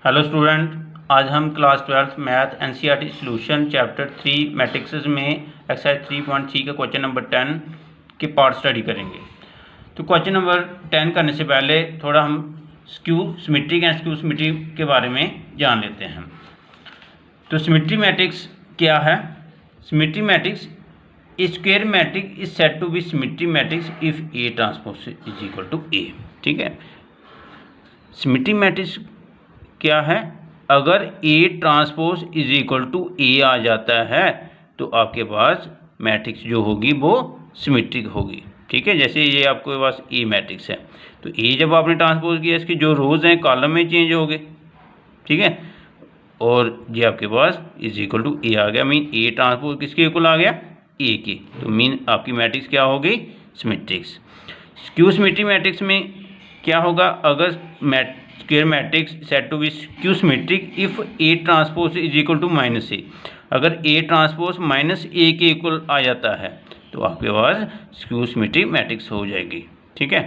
Hello student, आज हम class 12 math NCERT solution chapter 3 matrix में एक्सरसाइज 3.3 का क्वेश्चन नंबर 10 के पार्ट स्टडी करेंगे। तो क्वेश्चन नंबर 10 करने से पहले थोड़ा हम सिमेट्रिक एंड स्क्यू सिमेट्रिक के बारे में जान लेते हैं। तो सिमेट्री मैट्रिक्स क्या है? Symmetry matrix square matrix is said to be symmetry matrix if A transpose is equal to A. ठीक है, सिमेट्री मैट्रिक्स क्या है? अगर A transpose is equal to A आ जाता है तो आपके पास मैट्रिक्स जो होगी वो सिमेट्रिक होगी। ठीक है, जैसे ये आपके पास ए मैट्रिक्स है तो ए जब आपने ट्रांसपोज किया इसके जो रोज हैं कॉलम में चेंज हो गए। ठीक है, और ये आपके पास इज इक्वल टू ए आ गया, मीन ए ट्रांसपोज किसके इक्वल आ गया? ए के। तो मीन आपकी मैट्रिक्स क्या हो गई? सिमेट्रिक्स। स्क्यू सिमेट्री मैट्रिक्स में क्या होगा? अगर square matrix said to be skew symmetric if A transpose is equal to minus A. अगर ए ट्रांसपोज माइनस ए के इक्वल आ जाता है तो आपके पास स्क्यू सिमेट्रिक मैट्रिक्स हो जाएगी। ठीक है,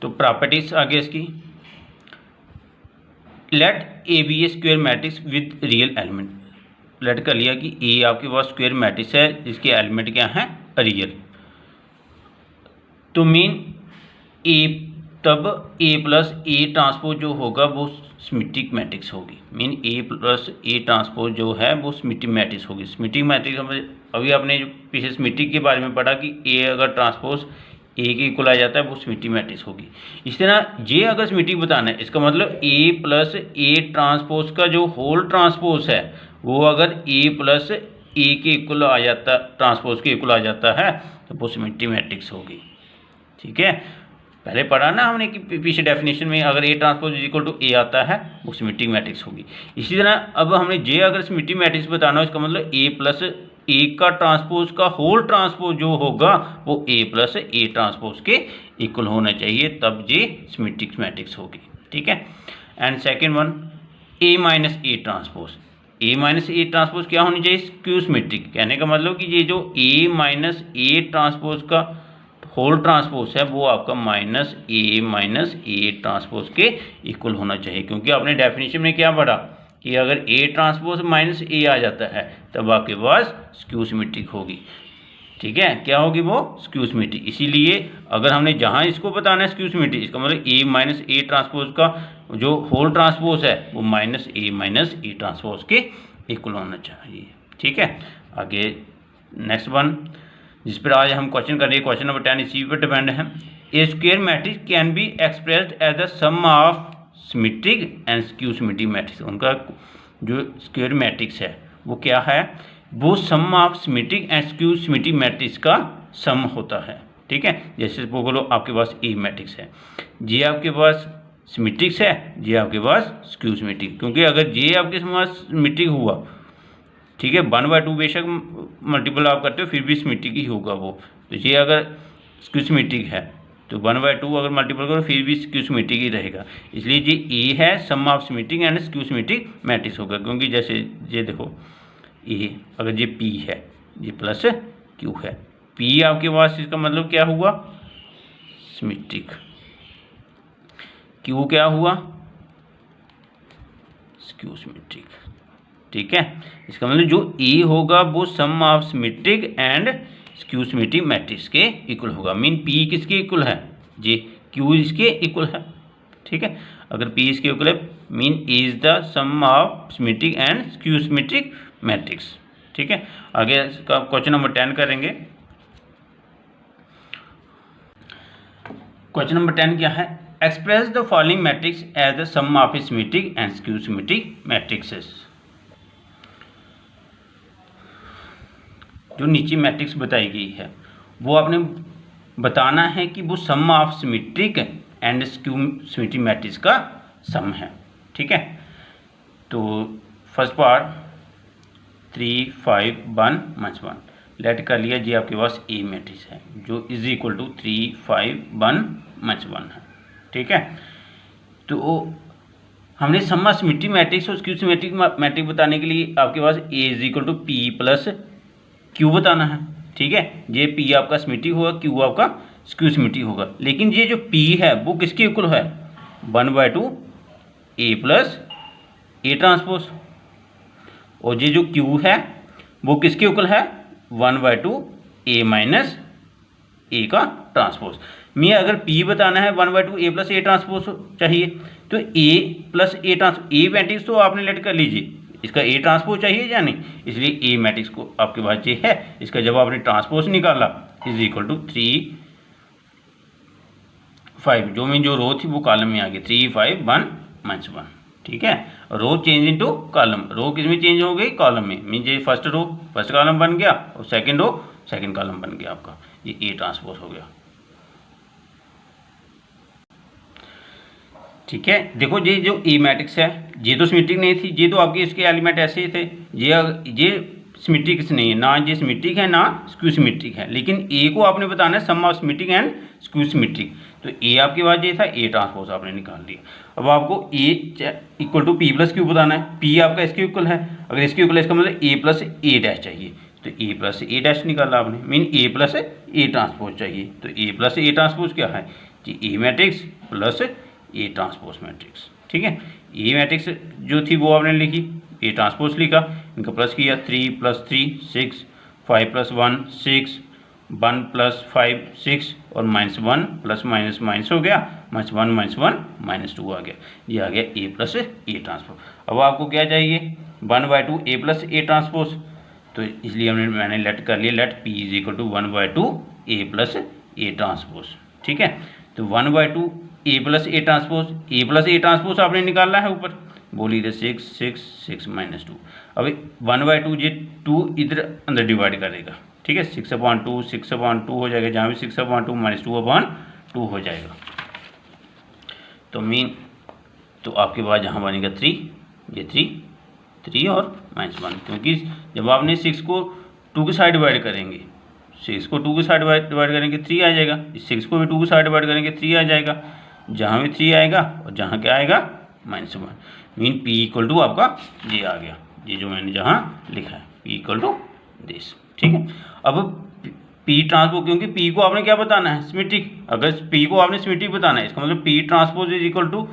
तो प्रॉपर्टीज आगे इसकी। Let A be a square matrix with real element. Let कर लिया कि ए आपके पास स्क्वायर मैट्रिक्स है जिसके एलिमेंट क्या है? रियल। तो मीन ए तब ए प्लस ए ट्रांसपोज जो होगा वो सिमेट्रिक मैट्रिक्स होगी। Mean A plus A transpose जो है वो सिमेट्रिक मैट्रिक्स होगी। सिमेट्रिक मैट्रिक्स अभी आपने जो पीछे सिमेट्रिक के बारे में पढ़ा कि ए अगर ट्रांसपोज ए के इक्वल आ जाता है वो सिमेट्रिक मैट्रिक्स होगी। इस तरह ये अगर सिमेट्रिक बताना है इसका मतलब ए प्लस ए ट्रांसपोज का जो होल ट्रांसपोज है वो अगर ए प्लस ए के इक्वल आ जाता, ट्रांसपोज के इक्वल आ जाता है तो वो सिमेट्रिक मैट्रिक्स होगी। ठीक है, पहले पढ़ा ना हमने कि पीछे डेफिनेशन में अगर A transpose is equal to A आता है वो सिमेट्रिक मैट्रिक्स होगी। इसी तरह अब हमने जे अगर सिमेट्रिक मैट्रिक्स बताना हो इसका मतलब ए प्लस ए का ट्रांसपोज का होल ट्रांसपोज जो होगा वो ए प्लस ए ट्रांसपोज के इक्वल होना चाहिए, तब जे सिमेट्रिक मैट्रिक्स होगी। ठीक है, and second one A minus A transpose. A minus A transpose क्या होनी चाहिए? Skew symmetric. कहने का मतलब कि ये जो ए माइनस ए ट्रांसपोज का होल ट्रांसपोज है वो आपका माइनस ए ट्रांसपोज के इक्वल होना चाहिए, क्योंकि आपने डेफिनेशन में क्या पढ़ा कि अगर ए ट्रांसपोज माइनस ए आ जाता है तब आपके पास स्क्यू सिमेट्रिक होगी। ठीक है, क्या होगी वो? Skew symmetric. इसीलिए अगर हमने जहाँ इसको बताना है स्क्यू सिमेट्रिक इसका मतलब ए माइनस ए ट्रांसपोज का जो होल ट्रांसपोज है वो माइनस ए ट्रांसपोज के इक्वल होना चाहिए। ठीक है, आगे नेक्स्ट वन जिस पर आज हम क्वेश्चन कर रहे हैं, क्वेश्चन नंबर 10 इसी पर डिपेंड है। A square matrix can be expressed as the sum of symmetric and skew symmetric matrix. उनका जो स्क्वायर मैट्रिक्स है वो क्या है? वो sum of symmetric and skew symmetric matrix का सम होता है। ठीक है, जैसे बोलो आपके पास ए मैट्रिक्स है, जे आपके पास सिमेट्रिक्स है, जे आपके पास स्क्यू सिमेट्रिक। क्योंकि अगर जे आपके पास सिमेट्रिक हुआ, ठीक है, 1/2 बेशक मल्टीपल आप करते हो फिर भी सिमेट्रिक ही होगा वो। तो ये अगर स्क्यू सिमेट्रिक है तो 1/2 अगर मल्टीपल करो फिर भी स्क्यू सिमेट्रिक ही रहेगा। इसलिए ये ए है sum of symmetric and skew symmetric matrix होगा। क्योंकि जैसे ये देखो ए अगर ये पी है, ये प्लस क्यू है, पी आपके पास इसका मतलब क्या हुआ? सिमेट्रिक। क्यू क्या हुआ? Skew symmetric. ठीक है, इसका मतलब जो ए होगा वो sum of symmetric and skew symmetric matrix के इक्वल होगा। मीन पी किसके इक्वल है? जे। क्यू इसके इक्वल है। ठीक है, अगर पी इसके इक्वल है mean is the sum of symmetric and skew symmetric matrix. ठीक है, आगे इसका क्वेश्चन नंबर 10 करेंगे। क्वेश्चन नंबर 10 क्या है? Express the following matrix as the sum of symmetric and skew symmetric matrices. जो नीचे मैट्रिक्स बताई गई है वो आपने बताना है कि वो sum of symmetric and skew symmetric matrix का सम है। ठीक है, तो फर्स्ट पार्ट 3 5 1 -1 लेट कर लिया जी आपके पास ए मैट्रिक्स है जो इज इक्वल टू 3 5 1 -1 है। ठीक है, तो हमने सम ऑफ सिमेट्रिक मैट्रिक्स और स्क्यू सिमेट्रिक मैट्रिक्स बताने के लिए आपके पास A is equal to P plus Q बताना है। ठीक है, ये पी आपका सिमेट्रिक होगा, क्यू आपका स्क्यू सिमेट्रिक होगा। लेकिन ये जो P है वो किसके इक्वल है, 1/2 A प्लस A ट्रांसपोज, और ये जो Q है वो किसके इक्वल है, 1/2 A माइनस A का ट्रांसपोज। मैं अगर P बताना है 1/2 A प्लस A ट्रांसपोज चाहिए, तो A plus A A matrix तो आपने लेट कर लीजिए, इसका A ट्रांसपोज चाहिए या नहीं, इसलिए A मैट्रिक्स को आपके पास ये है, इसका जब आपने ट्रांसपोज निकाला इज इक्वल टू 3 5, जो रो थी वो कॉलम में आ गई, 3 5 1 -1, ठीक है। रो चेंज इनटू कॉलम, रो किस में चेंज हो गई, कॉलम में, मीन ये फर्स्ट रो फर्स्ट कॉलम बन गया और सेकंड रो सेकंड कॉलम बन गया आपका, ये A ट्रांसपोज हो गया, ठीक है। देखो ये जो A मैट्रिक्स है ये तो सिमेट्रिक नहीं थी, ये तो आपके इसके एलिमेंट ऐसे ही थे, ये सिमेट्रिक नहीं है, ना ये सिमेट्रिक है ना स्क्यू सिमेट्रिक है, लेकिन A को आपने बताना है sum of symmetric and skew symmetric, तो A आपके पास ये था, A ट्रांसपोज आपने निकाल दिया। अब आपको A equal to P plus Q बताना है, P आपका इसके इक्वल है, अगर इसके इक्वल है इसका मतलब A प्लस A डैश चाहिए, तो A प्लस A डैश निकाला आपने, mean A plus A transpose चाहिए, तो A प्लस A ट्रांसपोज क्या है जी, A matrix plus A transpose matrix, ठीक है। A मैट्रिक्स जो थी वो आपने लिखी, A ट्रांसपोज लिखा, इनका प्लस किया, 3 + 3 6, 5 + 1 6, 1 + 5 6 और -1 प्लस माइनस माइनस हो गया, -1 -1 -2 आ गया, ये आ गया A प्लस A ट्रांसपोज। अब आपको क्या चाहिए, 1/2 A प्लस A ट्रांसपोज, तो इसलिए मैंने लेट कर लिया, let P is equal to 1/2 A plus A transpose, ठीक है। तो 1/2 A plus A transpose, A plus A transpose आपने निकालना है ऊपर, बोली थे 6 6 6 -2, अब 1/2 ये 2 इधर अंदर डिवाइड करेगा, ठीक है, 6/2 6/2 हो जाएगा, जहाँ भी 6/2 -2/2 हो जाएगा, तो मीन तो आपके पास जहाँ बनेगा 3, ये 3 और -1, क्योंकि जब आपने 6 को 2 के साथ डिवाइड करेंगे, 6 को 2 के साथ डिवाइड करेंगे 3 आ जाएगा, 6 को भी 2 के साथ डिवाइड करेंगे 3 आ जाएगा, जहाँ भी 3 आएगा और जहाँ क्या आएगा -1, मीन P इक्वल टू आपका ये आ गया, ये जो मैंने जहाँ लिखा है P इक्वल टू दिस, ठीक है। अब P ट्रांसपोज, क्योंकि P को आपने क्या बताना है, सिमेट्रिक, अगर P को आपने सिमेट्रिक बताना है इसका मतलब P transpose is equal to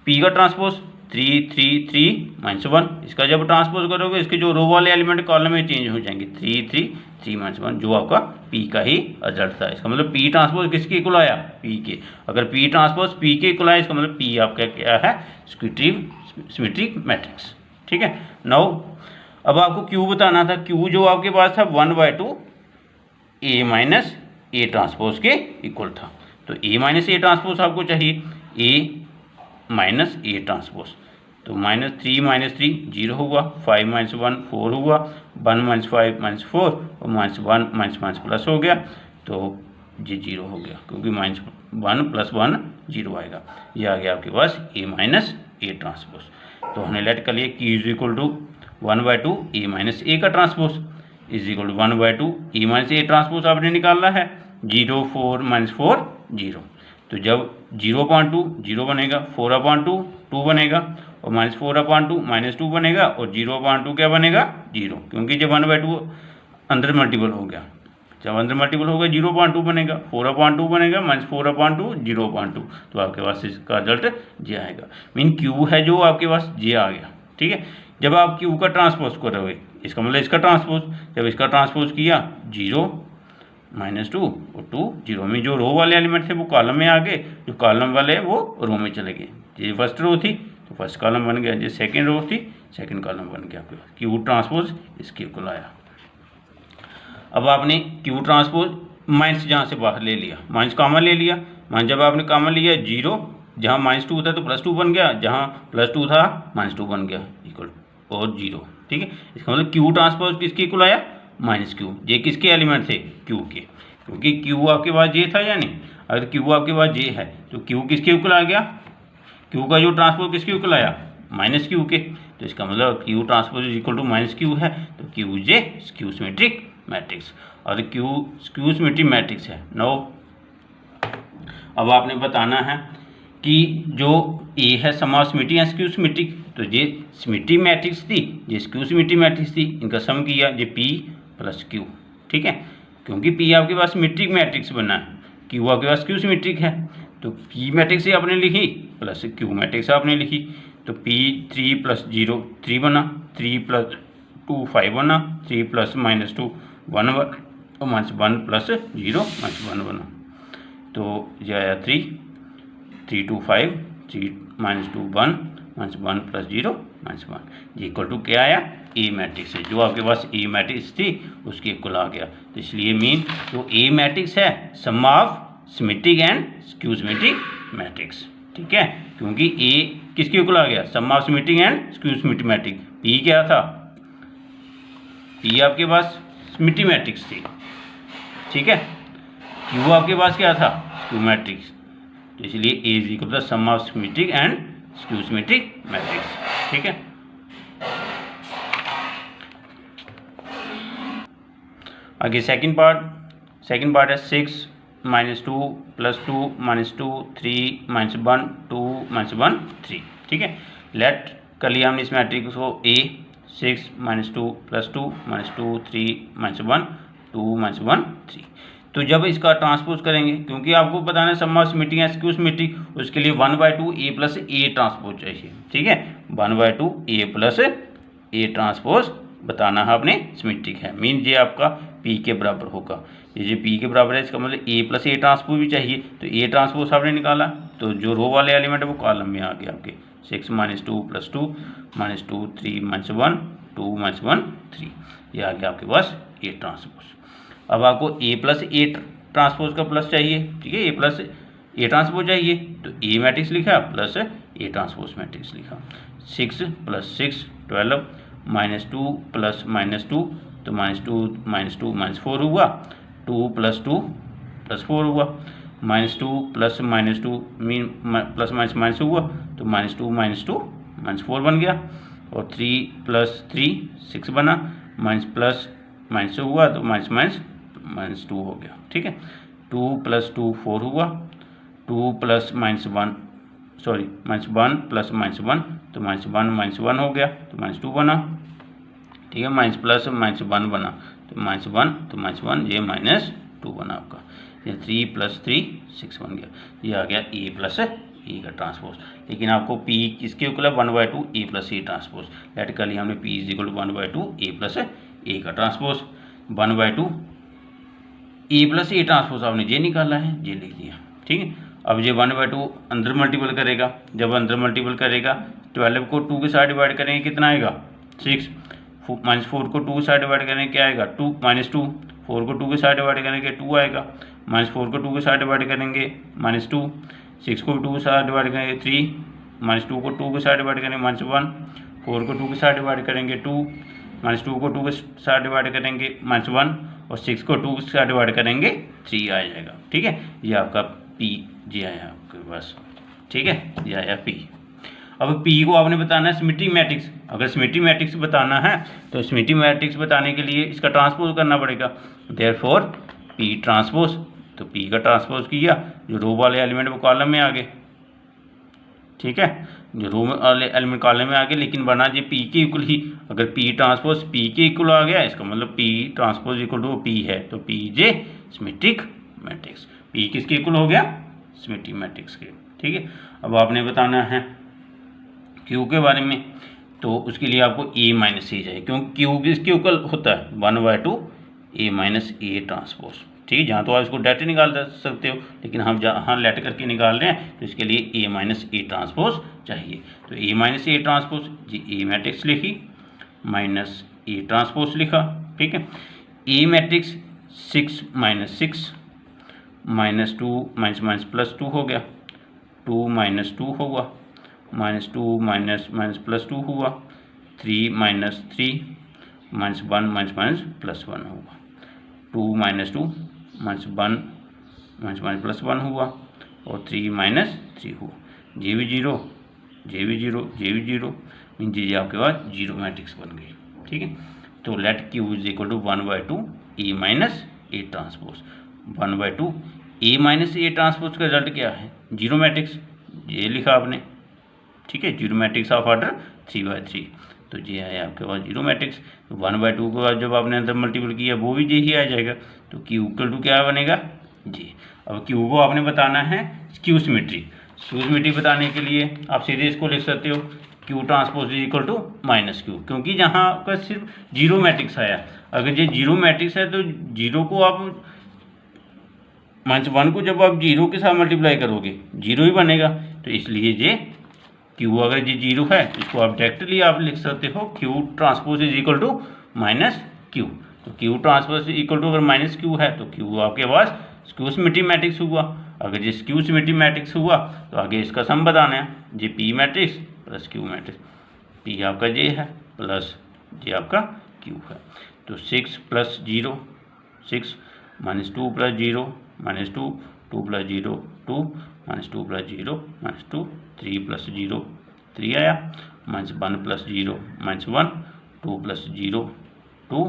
P का ट्रांसपोज 3 3 3 -1, इसका जब ट्रांसपोज करोगे इसके जो रो वाले एलिमेंट कॉलम में चेंज हो जाएंगे, 3 3 3 -1, जो आपका P का ही रिजल्ट था, इसका मतलब P ट्रांसपोज किसके इक्वल आया, P के, अगर P ट्रांसपोज P के इक्वल आया इसका मतलब P आपका क्या है, सिमेट्रिक मैट्रिक्स, ठीक है। नाउ अब आपको Q बताना था, Q जो आपके पास था 1/2 A माइनस A ट्रांसपोज के इक्वल था, तो A माइनस A ट्रांसपोज आपको चाहिए, A माइनस A ट्रांसपोज, तो -3 - 3 0 हुआ, 5 - 1 4 हुआ, 1 - 5 -4 और -1 - प्लस हो गया, तो ये 0 हो गया, क्योंकि -1 + 1 0 आएगा, ये आ गया आपके पास A माइनस A ट्रांसपोज। तो हमने लेट कर लिया Q is equal to 1/2 A minus A का transpose is equal to 1/2 A minus A transpose आपने निकालना है, 0 4 -4 0, तो जब 0/2 0 बनेगा, 4/2 2 बनेगा और -4/2 -2 बनेगा और 0/2 क्या बनेगा 0, क्योंकि जब 1/2 अंदर मल्टीपल हो गया, जब अंदर मल्टीपल हो गया 0/2 बनेगा, 4/2 बनेगा, -4/2 0/2, तो आपके पास इसका रिजल्ट ये आएगा, मीन Q है जो आपके पास ये आ गया, ठीक है। जब आप Q का ट्रांसपोज करोगे इसका मतलब इसका ट्रांसपोज, जब इसका ट्रांसपोज किया 0 -2 और 2 0, में जो रो वाले एलिमेंट थे वो कॉलम में आ गए, जो कॉलम वाले वो रो में चले गए, ये फर्स्ट रो थी तो फर्स्ट कॉलम बन गया, ये सेकंड रो थी सेकंड कॉलम बन गया, आपके पास Q ट्रांसपोज इसके इक्वल आया। अब आपने Q ट्रांसपोज माइनस जहाँ से बाहर ले लिया, माइनस कॉमन ले लिया, मान जब आपने कॉमन लिया 0, जहाँ -2 था तो +2 बन गया, जहाँ +2 था -2 बन गया, इक्वल और 0, ठीक है। इसका मतलब Q ट्रांसपोज किसके इक्वल आया, -Q, ये किसके एलिमेंट थे Q के, क्योंकि Q आपके पास ये था या नहीं, अगर Q आपके पास ये है तो Q किसके इक्वल आ गया, Q का जो ट्रांसपोज किसके इक्वल आया -Q के, तो इसका मतलब Q transpose is equal to -Q है, तो Q जे स्क्यू सिमेट्रिक मैट्रिक्स, और Q स्क्यू सिमेट्रिक मैट्रिक्स है। नो अब आपने बताना है कि जो A है sum of symmetric and skew symmetric, तो ये सिमेट्रिक मैट्रिक्स थी, ये स्क्यू सिमेट्रिक मैट्रिक्स थी, इनका सम किया ये P + Q, ठीक है, क्योंकि P आपके पास सिमेट्रिक मैट्रिक्स बना है, क्यू आपके पास क्यू सिमेट्रिक है, तो पी मैट्रिक्स आपने लिखी प्लस क्यू मैट्रिक्स आपने लिखी, तो पी 3 + 0 3 बना, 3 + 2 5 बना, 3 + -2 1 और -1 + 0 -1 बना, तो ये आया 3 3 2 5 3 -2 1 -1 + 0 -1 ये इक्वल टू क्या आया, ए मैट्रिक्स है। जो आपके पास ए मैट्रिक्स थी उसके इक्वल आ गया, तो इसलिए मीन जो ए मैट्रिक्स है sum of symmetric and skew symmetric matrix, ठीक है, क्योंकि ए किसके इक्वल आ गया, sum of symmetric and skew symmetric matrix. P क्या था, पी आपके पास सिमेट्रिक मैट्रिक्स थी, ठीक है, क्यू आपके पास क्या था, स्क्यू मैट्रिक्स, तो इसलिए A is equal to sum of symmetric and skew symmetric matrix, ठीक है। आगे सेकंड पार्ट है 6 - 2 + 2 -2 3 -1 2 -1 3, ठीक है। लेट कर लिया हमने इस मैट्रिक्स को ए 6 - 2 + 2 -2 3 -1 2 -1 3, तो जब इसका ट्रांसपोज करेंगे, क्योंकि आपको बताना है sum of symmetric and skew symmetric, उसके लिए 1/2 ए प्लस ए ट्रांसपोज चाहिए, ठीक है, 1/2 ए प्लस ए ट्रांसपोज बताना है आपने सिमेट्रिक है, मीन ये आपका पी के बराबर होगा, ये जो पी के बराबर है इसका मतलब ए प्लस ए ट्रांसपोज भी चाहिए, तो ए ट्रांसपोज आपने निकाला, तो जो रो वाले एलिमेंट है वो कॉलम में आ गया आपके 6 - 2 + 2 -2 3 -1 2 -1 3, ये आ गया आपके पास ए ट्रांसपोज। अब आपको ए प्लस ए ट्रांसपोज का प्लस चाहिए, ठीक है, ए प्लस ए ट्रांसपोज चाहिए, तो ए मैट्रिक्स लिखा प्लस ए ट्रांसपोज मैट्रिक्स लिखा, 6 + 6 12 -2 + -2 तो -2 -2 -4 हुआ, 2 + 2 + 4 हुआ, -2 + -2 मीन प्लस माइनस हुआ, तो -2 -2 -4 बन गया, और 3 + 3 6 बना, माइनस हुआ तो -2 हो गया, ठीक है, 2 + 2 4 हुआ, 2 + -1 सॉरी -1 + -1 तो -1 हो गया, तो -2 बना, ठीक है, -1 बना, तो -1 ये -2 बना आपका, ये 3 + 3 6 बन गया, ये आ गया ए प्लस ए का ट्रांसपोज। लेकिन आपको पी किसके इक्वल है, 1/2 A plus A transpose, let कर लिया हमने P is equal to 1/2 A plus A का transpose, 1/2 A plus A transpose आपने ये निकाला है, ये लिख दिया, ठीक है। अब ये 1/2 अंदर मल्टीपल करेगा, जब अंदर मल्टीपल करेगा 12 को 2 के साथ डिवाइड करेंगे कितना आएगा 6, -4 को 2 के साथ डिवाइड करेंगे क्या आएगा 2, -2 4 को 2 के साथ डिवाइड करेंगे 2 आएगा, -4 को 2 के साथ डिवाइड करेंगे -2, 6 को 2 के साथ डिवाइड करेंगे 3, -2 को 2 के साथ डिवाइड करेंगे -1, 4 को 2 के साथ डिवाइड करेंगे 2, -2 को 2 के साथ डिवाइड करेंगे -1 और 6 को 2 के साथ डिवाइड करेंगे 3 आ जाएगा, ठीक है, ये आपका पी जी आया आपके पास, ठीक है, ये आया पी। अब पी को आपने बताना है सिमेट्रिक मैट्रिक्स, अगर सिमेट्रिक मैट्रिक्स बताना है तो सिमेट्रिक मैट्रिक्स बताने के लिए इसका ट्रांसपोज करना पड़ेगा, देयरफॉर पी ट्रांसपोज, तो पी का ट्रांसपोज किया, जो रो वाले एलिमेंट वो कॉलम में आ गए, ठीक है, जो रो वाले एलिमेंट कॉलम में आ गए, लेकिन बना जी पी के इक्वल ही, अगर पी ट्रांसपोज पी के इक्वल आ गया इसका मतलब P transpose equal to P है, तो पी जे सिमेट्रिक मैट्रिक्स, पी किसके इक्वल हो गया सिमेट्रिक मैट्रिक्स के, ठीक है। अब आपने बताना है क्यू के बारे में, तो उसके लिए आपको ए माइनस ए चाहिए, क्योंकि क्यू किसके इक्वल होता है 1/2 ए माइनस ए ट्रांसपोज, ठीक है, जहाँ तो आप इसको डायरेक्ट निकाल सकते हो, लेकिन हम जहाँ लेट करके निकाल रहे हैं तो इसके लिए ए माइनस ए ट्रांसपोज चाहिए, तो ए माइनस ए ट्रांसपोज जी ए मैट्रिक्स लिखी माइनस ए ट्रांसपोज लिखा, ठीक है। ए मैट्रिक्स 6 - 6 -2 +2 हो गया, 2 - 2 होगा, -2 +2 हुआ, 3 - 3 -1 +1 होगा, 2 - 2 -1 +1 हुआ, और 3 - 3 हुआ, जे भी जीरो मीन जी आपके पास जीरो मैट्रिक्स बन गई, ठीक है। तो let Q is equal to 1/2 A minus A transpose, 1/2 A minus A transpose का रिजल्ट क्या है जीरो मैट्रिक्स, ये लिखा आपने, ठीक है, जीरो मैट्रिक्स ऑफ ऑर्डर 3/3, तो ये है आपके पास जीरो मैट्रिक्स, 1/2 को जब आपने अंदर मल्टीपल किया वो भी यही आ जाएगा, तो क्यू इक्वल टू क्या बनेगा जी। अब क्यू को आपने बताना है स्क्यू सिमेट्री। स्क्यू सिमेट्री बताने के लिए आप सीधे इसको लिख सकते हो Q transpose is equal to minus Q, क्योंकि जहाँ आपका सिर्फ जीरो मैट्रिक्स आया, अगर ये जीरो मैट्रिक्स है तो जीरो को आप -1 को जब आप जीरो के साथ मल्टीप्लाई करोगे जीरो ही बनेगा, तो इसलिए ये क्यू अगर ये जीरो है इसको आप डायरेक्टली आप लिख सकते हो Q transpose is equal to minus Q. तो क्यू ट्रांसपोज इक्वल टू अगर माइनस क्यू है तो क्यू आपके पास स्क्यू सिमेट्री मैट्रिक्स हुआ। अगर ये स्क्यू सिमेट्री मैट्रिक्स हुआ तो आगे इसका सम बताना है, ये P matrix plus Q matrix, P आपका ये है प्लस ये आपका क्यू है। तो 6 plus 0 6 -2 plus 0 -2 2 plus 0 2 -2 plus 0 -2 3 plus 0 3 आया, -1 प्लस 0 -1 2 प्लस 0 2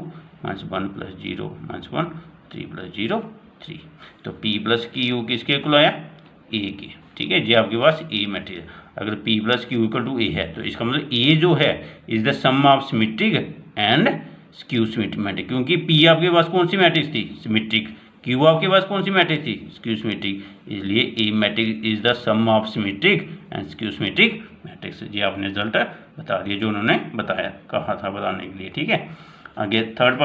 -1 प्लस 0 -1 3 प्लस 0 3। तो P प्लस क्यू किसके इक्वल आया, ए के। ठीक है, ये आपके पास ए मैट्रिक्स है। अगर P plus Q equal to A है तो इसका मतलब ए जो है is the sum of symmetric and skew symmetric matrix, क्योंकि P आपके पास कौन सी मैट्रिक्स थी, सिमेट्रिक, क्यू आपके पास कौन सी मैट्रिक्स थी, स्क्यू सिमेट्रिक, इसलिए A matrix is the sum of symmetric and skew symmetric matrix. ये आपने रिजल्ट बता दिया जो उन्होंने बताया, कहा था बताने के लिए। ठीक है, आगे third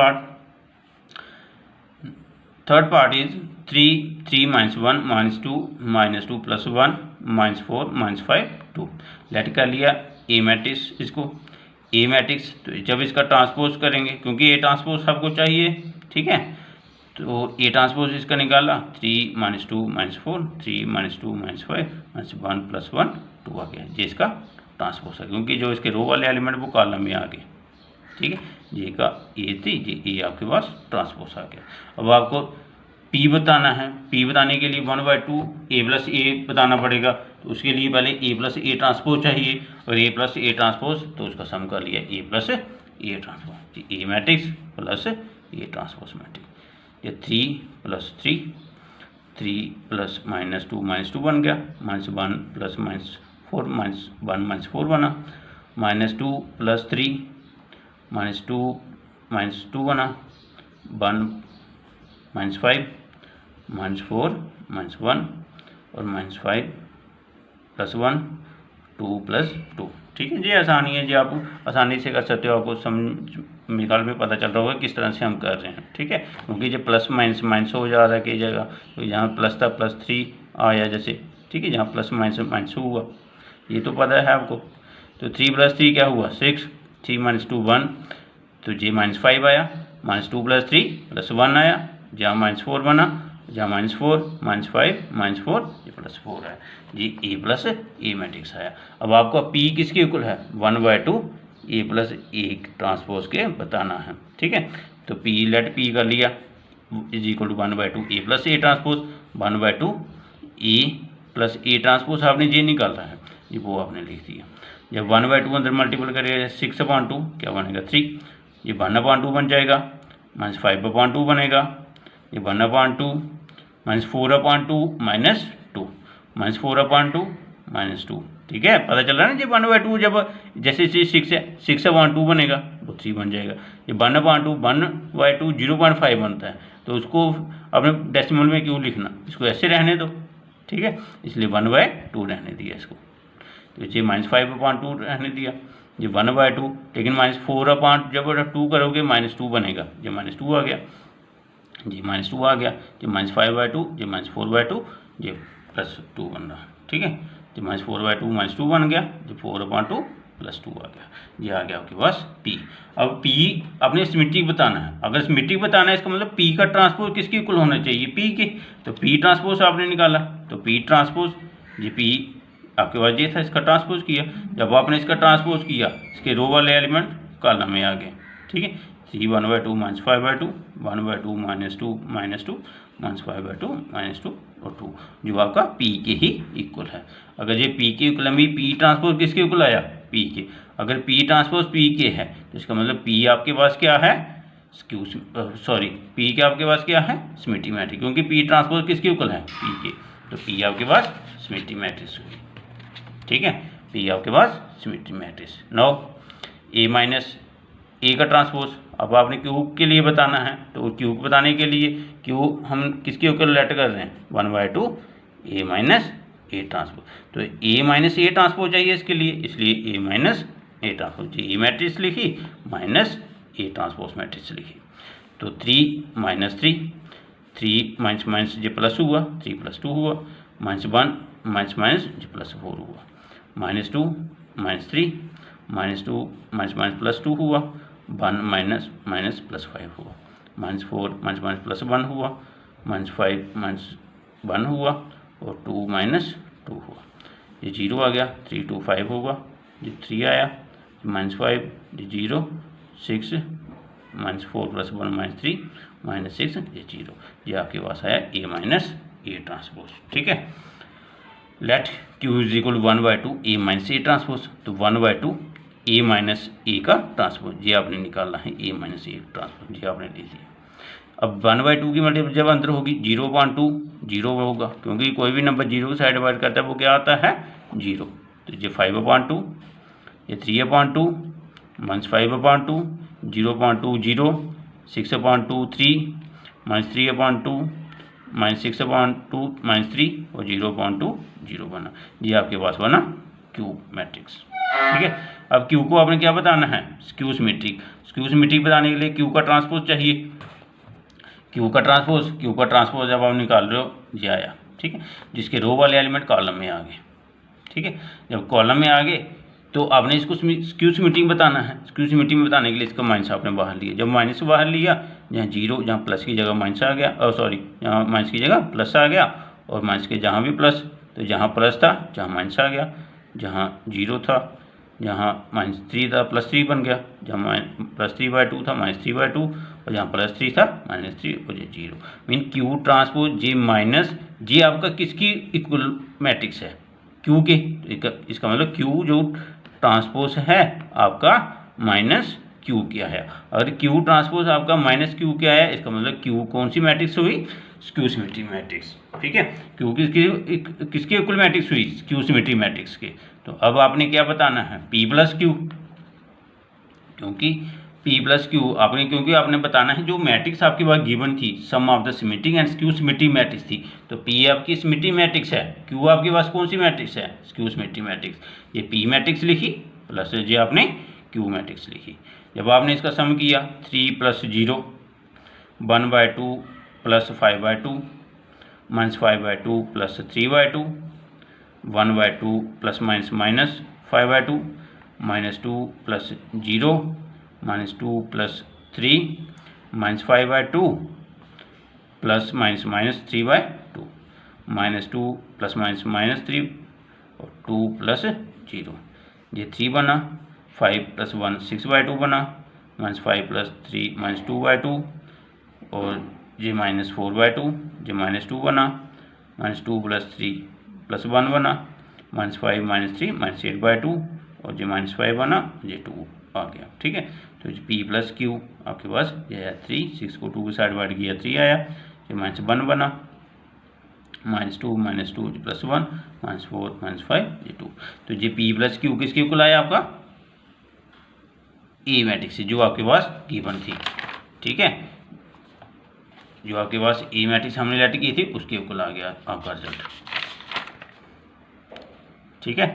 part is 3 3 -1 -2 plus 1 -4 -5 2। Let कर लिया ए मैट्रिक्स, इसको ए मैट्रिक्स, तो जब इसका ट्रांसपोज करेंगे क्योंकि ए ट्रांसपोज सबको चाहिए। ठीक है, तो ए ट्रांसपोज इसका निकाला 3 -2 -4 3 -2 -5 -1 प्लस 1 2 आ गया, ये इसका ट्रांसपोज है, क्योंकि जो इसके रो वाले एलिमेंट वो कॉलम में आ गए। ठीक है, ये का ए थी, ये ए आपके पास ट्रांसपोज आ गया। अब आपको P बताना है, P बताने के लिए 1/2 A प्लस ए बताना पड़ेगा, तो उसके लिए पहले A प्लस ए ट्रांसपोज चाहिए, और A प्लस ए ट्रांसपोज तो उसका सम कर लिया A plus A transpose, A matrix plus A transpose matrix. ये 3 प्लस 3 3 प्लस -2 बन गया, -1 प्लस -4 -1 -4 बना, -2 प्लस 3 -2 बना, 1 -5 -4 -1 और -5 प्लस 1 2 प्लस 2। ठीक है, ये आसानी है, जो आप आसानी से कर सकते हो, आपको समझ निकाल में पता चल रहा होगा किस तरह से हम कर रहे हैं। ठीक है, क्योंकि जो प्लस माइनस माइनस हो जा रहा है कई जगह, तो यहाँ प्लस था +3 आया जैसे। ठीक है, जहाँ प्लस माइनस माइनस हुआ ये तो पता है आपको। तो 3 + 3 क्या हुआ 6, 3 - 2 1, तो ये -5 आया, -2 + 3 +1 आया, जहाँ -4 बना, जहाँ -4 -5 -4 ये +4 है, जी ए प्लस ए मैट्रिक्स आया। अब आपका P किसके इक्वल है 1/2 A प्लस ए ट्रांसपोज के बताना है। ठीक है, तो P लेट P कर लिया is equal to 1/2 A plus A transpose, 1/2 A plus A transpose आपने ये निकाला है, ये वो आपने लिख दिया। जब 1/2 अंदर मल्टीपल करेगा 6/2 क्या बनेगा 3, ये 1/2 बन जाएगा, -5/2 बनेगा, ये 1/2 -4/2 -2 -4/2 -2। ठीक है, पता चल रहा है ना, ये 1/2 जब जैसे 6 है 6/2 बनेगा वो 3 बन जाएगा, ये 1/2 0.5 बनता है, तो उसको अपने डेसिमल में क्यों लिखना, इसको ऐसे रहने दो। ठीक है, इसलिए 1/2 रहने दिया इसको, तो ये -5/2 रहने दिया, ये 1/2, लेकिन -4/2 जब 2 करोगे -2 बनेगा, ये -2 आ गया, जी -2 आ गया, ये -5/2, ये -4/2, ये +2 बन रहा। ठीक है, ये -4/2 -2 बन गया, ये 4/2 +2 आ गया, ये आ गया आपके पास P। अब P अपने सिमेट्रिक बताना है, अगर सिमेट्रिक बताना है इसका मतलब P का ट्रांसपोज किसके इक्वल होना चाहिए P के, तो P ट्रांसपोज आपने निकाला, तो P ट्रांसपोज ये P आपके पास ये था, इसका ट्रांसपोज किया, जब आपने इसका ट्रांसपोज किया इसके रो वाले एलिमेंट कॉलम में आ गए। ठीक है, 3 1/2 -5/2 1/2 -2 -5/2 -2 और 2, जो आपका P के ही इक्वल है। अगर ये P के इक्वल है, P ट्रांसपोज किसके इक्वल आया P के, अगर P ट्रांसपोज P के है तो इसका मतलब P आपके पास क्या है P के आपके पास क्या है सिमेट्रिक मैट्रिक्स, क्योंकि P ट्रांसपोज किसके इक्वल है P के, तो P आपके पास सिमेट्रिक मैट्रिक्स हुई। ठीक है, P आपके पास सिमेट्रिक मैट्रिक्स। नाउ A का ट्रांसपोज अब आपने क्यू के लिए बताना है, तो क्यू को बताने के लिए क्यू हम किसके इक्वल लेट कर रहे हैं, 1/2 A माइनस ए ट्रांसपोज। तो A माइनस ए ट्रांसपोज चाहिए इसके लिए, इसलिए A minus A transpose, A matrix लिखी माइनस ए ट्रांसपोज मैट्रिक्स लिखी। तो 3 माइनस 3 माइनस माइनस जे प्लस हुआ, 3 प्लस 2 हुआ, -1 माइनस माइनस जे प्लस 4 हुआ, -2 माइनस 3 -2 माइनस माइनस प्लस 2 हुआ, 1 माइनस माइनस प्लस 5 हुआ, -4 माइनस माइनस प्लस 1 हुआ, -5 माइनस 1 हुआ और 2 माइनस 2 हुआ। ये 0 आ गया, 3 2 5 होगा, ये 3 आया, -5 ये 0 6 -4 + 1 -3 -6 ये 0, ये आपके पास आया A माइनस ए ट्रांसपोज। ठीक है, let Q is equal 1/2 A minus A transpose. तो 1/2 A माइनस ए का ट्रांसपोज, ये आपने निकालना है, A माइनस ए ट्रांसपोज, ये आपने ले लिया। अब 1/2 की मल्टीप्लाई जब अंदर होगी 0/2 0 होगा, क्योंकि कोई भी नंबर 0 की साइड डिवाइड करता है वो क्या आता है 0। तो ये 5/2, ये 3/2 -5/2 0/2 0 6/2 3 -3/2 -6/2 -3 और 0/2 0 बना। ये आपके पास बना क्यू मैट्रिक्स। ठीक है, अब क्यू को आपने क्या बताना है, स्क्यू सिमेट्रिक। स्क्यू सिमेट्रिक बताने के लिए क्यू का ट्रांसपोज चाहिए। क्यू का ट्रांसपोज जब आप निकाल रहे हो ये आया। ठीक है, जिसके रो वाले एलिमेंट कॉलम में आ गए। ठीक है, जब कॉलम में आ गए तो आपने इसको स्क्यू सिमेट्रिक बताना है। स्क्यू सिमेट्रिक में बताने के लिए इसका माइनस आपने बाहर लिया। जब माइनस से बाहर लिया, जहाँ 0 जहाँ प्लस की जगह माइनस आ गया, और सॉरी जहाँ माइनस की जगह प्लस आ गया, और माइनस के जहाँ भी प्लस, तो जहाँ प्लस था जहाँ माइनस आ गया, जहाँ 0 था जहाँ -3 था +3 बन गया, जहाँ +3/2 था -3/2, और जहाँ +3 था -3 और ये 0। मीन क्यू ट्रांसपोज जे माइनस जे आपका किसकी इक्वल मैट्रिक्स है, क्यू के। इसका मतलब क्यू जो ट्रांसपोज है आपका माइनस क्यू क्या है। अगर क्यू ट्रांसपोज आपका माइनस क्यू क्या है, इसका मतलब क्यू कौन सी मैट्रिक्स हुई, स्क्यू सिमेट्रिक मैट्रिक्स। ठीक है, क्यू किसकी इक्वल मैट्रिक्स हुई, स्क्यू सिमेट्रिक मैट्रिक्स के। तो अब आपने क्या बताना है, P + Q, क्योंकि P + Q आपने, क्योंकि आपने बताना है जो मैट्रिक्स आपके पास गिवन थी, sum of the symmetric and skew symmetric matrix थी। तो P आपकी सिमेट्रिक मैट्रिक्स है, Q आपके पास कौन सी मैट्रिक्स है, स्क्यू सिमेट्रिक मैट्रिक्स। ये P मैट्रिक्स लिखी प्लस ये आपने Q मैट्रिक्स लिखी। जब आपने इसका सम किया 3 + 0 1/2 + 5/2 -5/2 + 3/2 1/2 ± -5/2 -2 + 0 -2 + 3 -5/2 ± -3/2 -2 ± -3 और 2 + 0, ये 3 बना। 5 + 1 6/2 बना, -5 + 3 -2/2 और ये -4/2, ये -2 बना, -2 + 3 + 1 बना, -5 - 3 -8/2 और ये -5 बना, ये 2 आ गया। ठीक है, तो P + Q आपके पास ये है 3, 6 को 2 के साइड डिवाइड किया 3 आया, ये -1 बना, -2 -2 +1 -4 -5 ये 2। तो ये P + Q किसके इक्वल आया आपका, ए मैट्रिक्स जो आपके पास गिवन थी। ठीक है, जो आपके पास ए मैट्रिक्स हमने लेट की थी उसके इक्वल आ गया आपका रिजल्ट। ठीक है,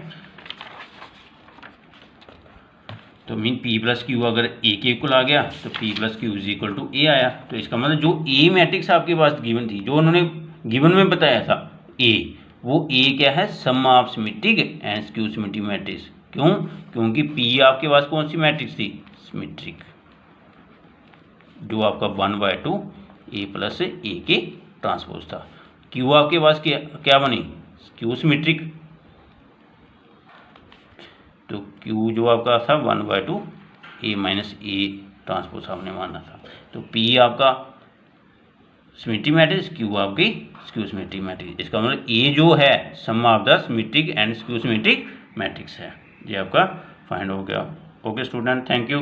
तो मीन P + Q अगर ए के इक्वल आ गया तो P + Q = A आया। तो इसका मतलब जो ए मैट्रिक्स आपके पास गिवन थी, जो उन्होंने गिवन में बताया था ए, वो ए क्या है, sum of symmetric and skew symmetric matrix. क्यों, क्योंकि P आपके पास कौन सी मैट्रिक्स थी, सिमेट्रिक, जो आपका 1/2 A + A के ट्रांसपोज था। Q आपके पास क्या बनी, स्क्यू सिमेट्रिक। तो Q जो आपका था 1/2 A - A ट्रांसपोज आपने माना था। तो P आपका सिमेट्रिक मैट्रिक्स, Q आपकी स्क्यू सिमेट्रिक मैट्रिक्स। इसका मतलब A जो है sum of the symmetric and skew symmetric matrix है। ये आपका फाइंड हो गया। Okay student, thank you.